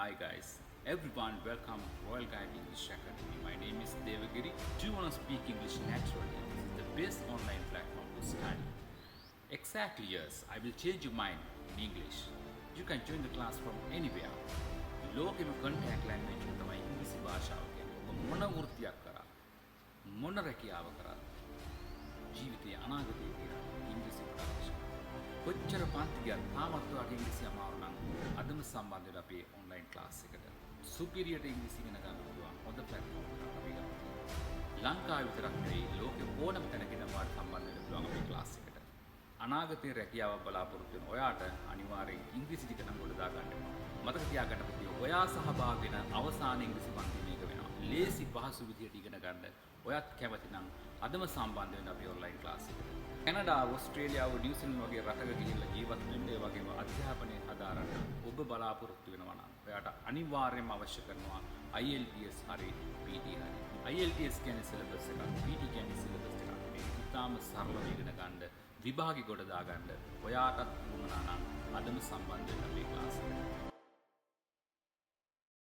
Hi guys, everyone welcome Royal Guide English Academy. My name is Devagiri. Do you want to speak English naturally? This is the best online platform to study. Exactly yes, I will change your mind in English. You can join the class from anywhere. ලෝකෙම contact language එක තමයි ඉංග්‍රීසි භාෂාව කියන්නේ. ඔබ මොන වෘත්තියක් කරා මොන රැකියාව කරා ජීවිතයේ අනාගතයේ කියලා ඉංග්‍රීසි ප්‍රකාශ කොච්චර පන්ති ගියත් තාමත් ඔයාගේ ඉංග්‍රීසි අමාරු නම් අදම සම්බන්ධ වෙලා අපේ ඔන්ලයින් ක්ලාස් එකට සුපිරියට ඉංග්‍රීසි ඉගෙන ගන්න පුළුවන් හොඳ ප්ලැට්ෆෝම් එකක් අපි ගන්නවා. ලංකාවේ විතරක් නෙවෙයි ලෝකෙ ඕනම තැනකින් ඔයාලට සම්බන්ධ වෙන්න පුළුවන් අපේ ක්ලාස් එකට. අනාගතයේ රැකියාවක් බලාපොරොත්තු වෙන ඔයාට අනිවාර්යෙන් ඉංග්‍රීසි ටික නම් ගොඩ දා ගන්න ඕනේ. මතක තියාගන්න පුතේ ඔයා සහභාගී වෙන අවසාන ඉංග්‍රීසි පන්ති මේක වෙනවා. ලේසි පහසු විදියට ඉගෙන ගන්න ඔයත් කැමති නම් අදම සම්බන්ධ වෙන්න අපේ ඔන්ලයින් ක්ලාස් එකට. කැනඩාව, ඕස්ට්‍රේලියාව, නිව්සීලන්ත වගේ රටක ගිහිල්ලා ජීවත් වෙන්න ඒ වගේම අධ්‍යාපනය හදාරන්න ඔබ බලාපොරොත්තු වෙනවා නම් ඔයාට අනිවාර්යයෙන්ම අවශ්‍ය කරනවා IELTS හරි PT හරි. IELTS කියන්නේ සිලබස් එකක්, PT කියන්නේ සිලබස් එකක්. මේක ඉතාම සරලව ඉගෙන ගන්න, විභාගෙ ගොඩ දා ගන්න ඔයාටත් වුණා නම් අදම සම්බන්ධ වෙන්න අපේ ක්ලාස් එකට.